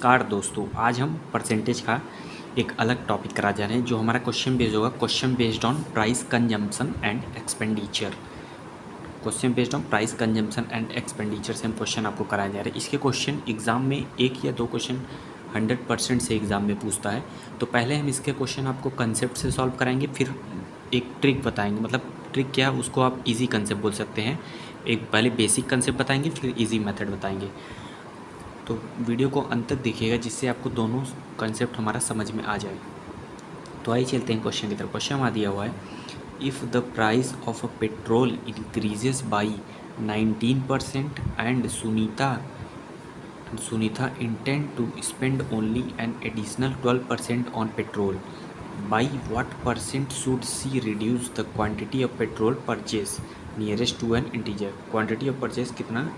नमस्कार दोस्तों, आज हम परसेंटेज का एक अलग टॉपिक करा जा रहे हैं जो हमारा क्वेश्चन बेस्ड होगा। Question based on price consumption and expenditure. Question based on price consumption and expenditure से हम क्वेश्चन आपको कराए जा रहे हैं। इसके क्वेश्चन एग्जाम में एक या दो क्वेश्चन 100% से एग्ज़ाम में पूछता है। तो पहले हम इसके क्वेश्चन आपको कंसेप्ट से सॉल्व कराएंगे, फिर एक ट्रिक बताएंगे। मतलब ट्रिक क्या है, उसको आप इजी कंसेप्ट बोल सकते हैं। एक पहले बेसिक कंसेप्ट बताएंगे, फिर इजी मेथड बताएंगे। तो वीडियो को अंत तक देखिएगा जिससे आपको दोनों कंसेप्ट हमारा समझ में आ जाए। तो आइए चलते हैं क्वेश्चन की तरफ। क्वेश्चन वहाँ दिया हुआ है, if the price of a petrol increases by 19% and Sunita intend to spend only an additional 12% on petrol, by what percent should she reduce the quantity of petrol purchase nearest to an integer. Quantity of purchase कितना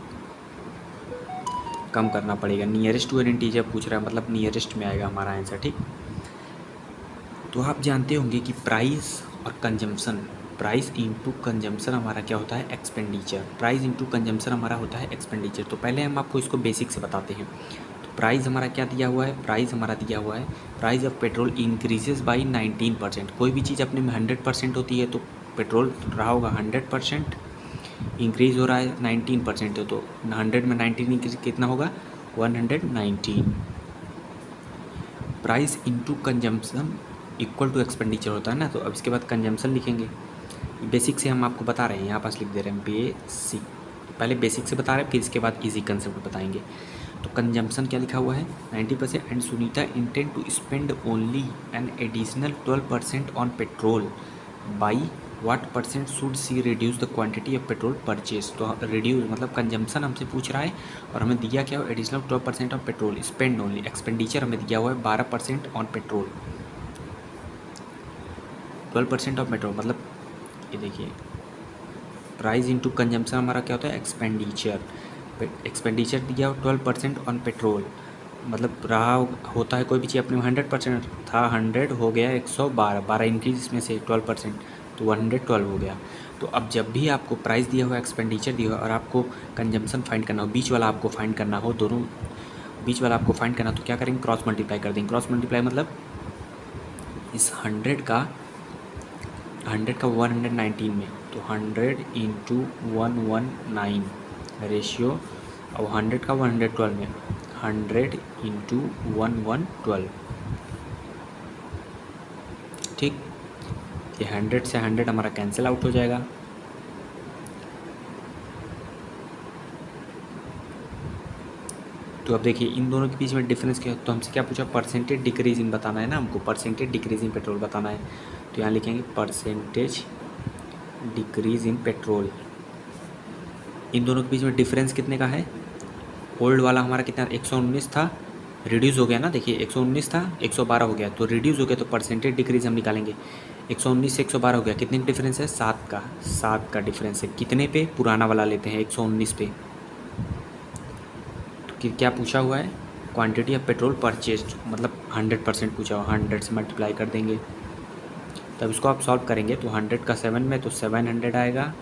कम करना पड़ेगा। Nearest to an integer पूछ रहा है, मतलब nearest में आएगा हमारा आंसर। ठीक, तो आप जानते होंगे कि प्राइस और कंजम्पशन, प्राइस इनटू कंजम्पशन हमारा क्या होता है, एक्सपेंडिचर। प्राइस इनटू कंजम्पशन हमारा होता है एक्सपेंडिचर। तो पहले हम आपको इसको बेसिक से बताते हैं। तो प्राइस हमारा क्या दिया हुआ है, प्राइस हमारा दिया हुआ है, price of petrol increases by 19%। कोई भी चीज़ अपने में 100% होती है तो पेट्रोल रहा होगा 100%, इंक्रीज़ हो रहा है 19% है, तो 100 में 19 इंक्रीज कितना होगा, 119। Price into consumption equal to expenditure होता है ना। तो अब इसके बाद कंजम्पशन लिखेंगे। बेसिक से हम आपको बता रहे हैं, यहाँ पास लिख दे रहे हैं बेसिक। पहले बेसिक से बता रहे हैं, फिर इसके बाद इजी कंसेप्ट बताएंगे। तो कंजम्पशन क्या लिखा हुआ है, 90%। And Sunita intend to spend only an additional 12% on petrol, by what percent should she reduce the quantity of petrol purchase. तो रिड्यूस मतलब कंजम्पशन हमसे पूछ रहा है और हमें दिया क्या हो, additional 12% of petrol, spend only. Expenditure हमें दिया हुआ है 12% ऑन पेट्रोल, 12% ऑफ पेट्रोल। मतलब ये देखिए, प्राइस इंटू कंजम्पशन हमारा क्या होता है, एक्सपेंडिचर। एक्सपेंडिचर दिया हो 12% ऑन पेट्रोल, मतलब रहा होता है कोई भी चीज़ अपने में 100% था, 100 हो गया 112, 12 इंक्रीज इसमें से 12%, तो 112 हो गया। तो अब जब भी आपको प्राइस दिया हुआ, एक्सपेंडिचर दिया हुआ और आपको कंजम्पशन फाइंड करना हो, बीच वाला आपको फाइंड करना हो, दोनों बीच वाला आपको फाइंड करना, तो क्या करेंगे, क्रॉस मल्टीप्लाई कर देंगे। क्रॉस मल्टीप्लाई मतलब इस 100 का 119 में, तो 100 इंटू 119 रेशियो, और 100 का 112 में 100 इंटू 1112। ठीक, ये 100 से 100 हमारा कैंसिल आउट हो जाएगा। तो अब देखिए इन दोनों के बीच में डिफरेंस क्या है। तो हमसे क्या पूछा, परसेंटेज डिक्रीज इन बताना है ना हमको, परसेंटेज डिक्रीज इन पेट्रोल बताना है। तो यहाँ लिखेंगे परसेंटेज डिक्रीज इन पेट्रोल। इन दोनों के बीच में डिफरेंस कितने का है, ओल्ड वाला हमारा कितना 119 था, रिड्यूस हो गया ना। देखिए 119 था 112 हो गया, तो रिड्यूस हो गया, तो परसेंटेज डिक्रीज हम निकालेंगे। 119 से 112 हो गया, कितने का डिफरेंस है, 7 का डिफरेंस है। कितने पे, पुराना वाला लेते हैं 119 पे। तो क्या पूछा हुआ है, क्वांटिटी ऑफ पेट्रोल परचेज, मतलब 100% पूछा हुआ, 100 से मल्टीप्लाई कर देंगे। तब इसको आप सॉल्व करेंगे तो 100 का 7 में, तो 700 आएगा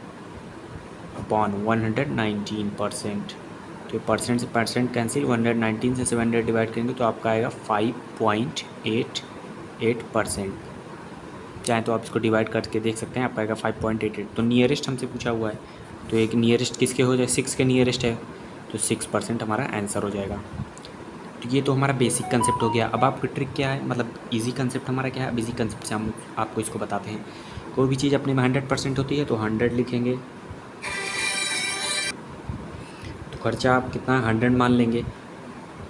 अपॉन 119%। तो परसेंट से परसेंट कैंसिल, 119 से 700 डिवाइड करेंगे तो आपका आएगा 5.88%। चाहे तो आप इसको डिवाइड करके देख सकते हैं, आपका आएगा 5.88। तो नियरेस्ट हमसे पूछा हुआ है, तो एक नियरेस्ट किसके हो जाए, 6 के नियरेस्ट है, तो 6% हमारा आंसर हो जाएगा। तो ये तो हमारा बेसिक कंसेप्ट हो गया। अब आपकी ट्रिक क्या है, मतलब इजी कंसेप्ट हमारा क्या है। अब इजी कंसेप्ट से हम आपको इसको बताते हैं। कोई भी चीज़ अपने में 100% होती है तो 100 लिखेंगे। तो खर्चा आप कितना 100 मान लेंगे।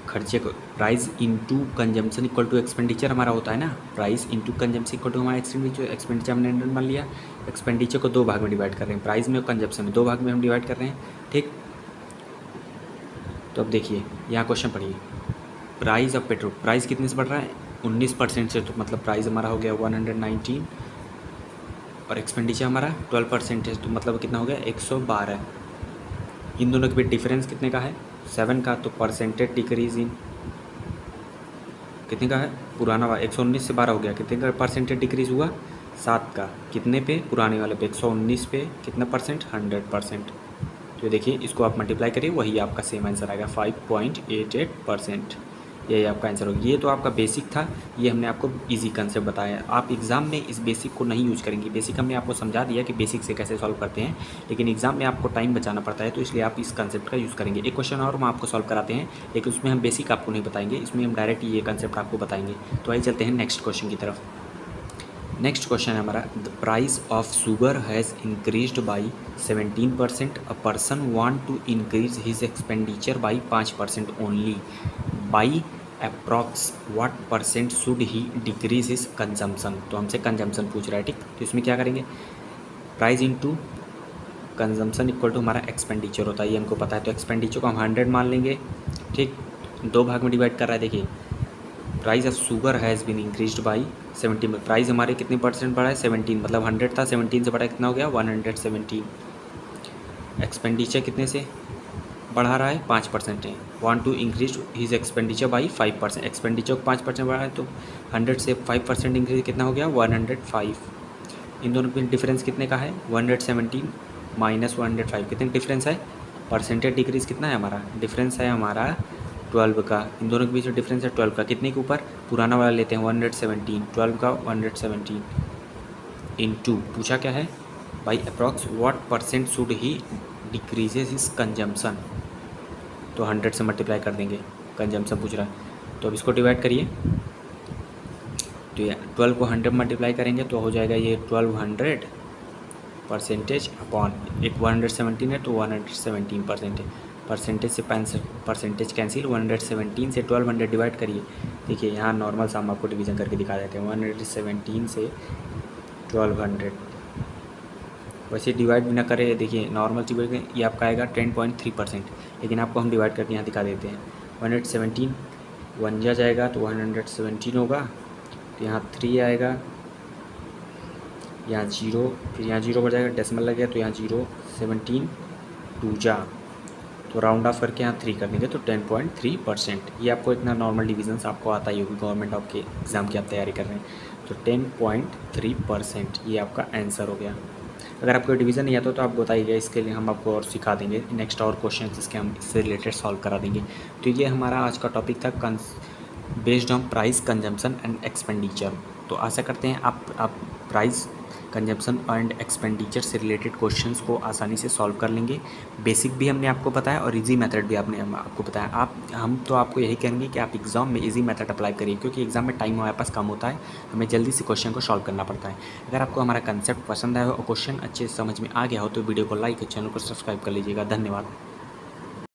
खर्चे को price into consumption equal to expenditure हमारा होता है ना, price into consumption equal to हमारा एक्सपेंडिचर। एक्सपेंडिचर हमने 100 मान लिया। एक्सपेंडिचर को 2 भाग में डिवाइड कर रहे हैं, प्राइस में और कंजम्पशन में 2 भाग में हम डिवाइड कर रहे हैं। ठीक, तो अब देखिए यहाँ क्वेश्चन पढ़िए, प्राइस ऑफ पेट्रोल, प्राइस कितने से बढ़ रहा है, 19% से, तो मतलब प्राइस हमारा हो गया 119, और एक्सपेंडिचर हमारा 12% है, तो मतलब कितना हो गया 112। इन दोनों के बीच डिफरेंस कितने का है, 7 का। तो परसेंटेज डिक्रीज इन कितने का है, पुराना वाला 119 से 12 हो गया, कितने का परसेंटेज डिक्रीज हुआ, 7 का। कितने पे, पुराने वाले पे 119 पे कितना परसेंट, 100%। तो देखिए इसको आप मल्टीप्लाई करिए, वही आपका सेम आंसर आएगा 5.88%। यही आपका आंसर होगा। ये तो आपका बेसिक था, ये हमने आपको इजी कंसेप्ट बताया। आप एग्ज़ाम में इस बेसिक को नहीं यूज़ करेंगे। बेसिक हमने आपको समझा दिया कि बेसिक से कैसे सॉल्व करते हैं, लेकिन एग्ज़ाम में आपको टाइम बचाना पड़ता है, तो इसलिए आप इस कंसेप्ट का यूज़ करेंगे। एक क्वेश्चन और हम आपको सॉल्व कराते हैं, लेकिन उसमें हम बेसिक आपको नहीं बताएंगे, इसमें हम डायरेक्ट ये कंसेप्ट आपको बताएंगे। तो आइए चलते हैं नेक्स्ट क्वेश्चन की तरफ। नेक्स्ट क्वेश्चन है हमारा, the price of sugar has increased by 17%, a person want to increase his expenditure by 5% only, by approx what percent should he decrease his consumption. तो हमसे कंजम्पशन पूछ रहा है, ठीक। तो इसमें क्या करेंगे, price into consumption equal to हमारा एक्सपेंडिचर होता है, ये हमको पता है। तो एक्सपेंडिचर को हम 100 मान लेंगे, ठीक। 2 भाग में डिवाइड कर रहा है, देखिए price of sugar has been increased by 17। Price हमारे कितने परसेंट बढ़ा है, 17, मतलब 100 था, 17 से बढ़ा कितना हो गया, 117। एक्सपेंडिचर कितने से बढ़ा रहा है, 5% है। Want to increase his expenditure by 5%, expenditure को 5% बढ़ा है, तो 100 से 5% इंक्रीज कितना हो गया, 105। इन दोनों के डिफरेंस कितने का है, 117 माइनस 105, कितने डिफरेंस है, परसेंटेज डिक्रीज कितना है हमारा, डिफरेंस है हमारा 12 का। इन दोनों के बीच में डिफरेंस है 12 का, कितने के ऊपर, पुराना वाला लेते हैं 117, 12 का 117 इंटू पूछा क्या है, by approx what percent should he decreases his consumption. तो 100 से मल्टीप्लाई कर देंगे, कंजम्पशन पूछ रहा है, तो अब इसको डिवाइड करिए। तो ये 12 को 100 मल्टीप्लाई करेंगे तो हो जाएगा ये 1200 परसेंटेज अपॉन एक 117 है, तो 117% है। परसेंटेज से परसेंटेज कैंसिल, 117 से 1200 डिवाइड करिए। देखिए यहाँ नॉर्मल सा हम आपको डिवीजन करके दिखा देते हैं, 117 से 1200, वैसे डिवाइड भी ना करें, देखिए नॉर्मल डिवाइड ये आपका आएगा 10.3%, लेकिन आपको हम डिवाइड करके यहाँ दिखा देते हैं। 117 1 जा जाएगा तो 117 होगा, तो यहाँ 3 आएगा, यहाँ 0, फिर यहाँ 0 बढ़ जाएगा, डेसिमल लग गया तो यहाँ 0, 17 2 जा, तो राउंड ऑफ करके यहाँ 3 कर देंगे, तो 10.3%। ये आपको इतना नॉर्मल डिविजन्स आपको आता ही होगी, गवर्नमेंट आपके एग्ज़ाम की आप तैयारी कर रहे हैं, तो 10.3% ये आपका आंसर हो गया। अगर आपको डिवीज़न नहीं आता तो आप बताइएगा, इसके लिए हम आपको और सिखा देंगे, नेक्स्ट और क्वेश्चन इसके हम इससे रिलेटेड सॉल्व करा देंगे। तो ये हमारा आज का टॉपिक था, based on price, consumption and expenditure. तो आशा करते हैं आप प्राइस, कंजम्पशन एंड एक्सपेंडिचर से रिलेटेड क्वेश्चंस को आसानी से सॉल्व कर लेंगे। बेसिक भी हमने आपको बताया और इजी मेथड भी आपको बताया। हम तो आपको यही कहेंगे कि आप एग्ज़ाम में इजी मेथड अप्लाई करिए, क्योंकि एग्ज़ाम में टाइम हमारे पास कम होता है, हमें जल्दी से क्वेश्चन को सॉल्व करना पड़ता है। अगर आपको हमारा कंसेप्ट पसंद आया हो और क्वेश्चन अच्छे से समझ में आ गया हो तो वीडियो को लाइक और चैनल को सब्सक्राइब कर लीजिएगा। धन्यवाद।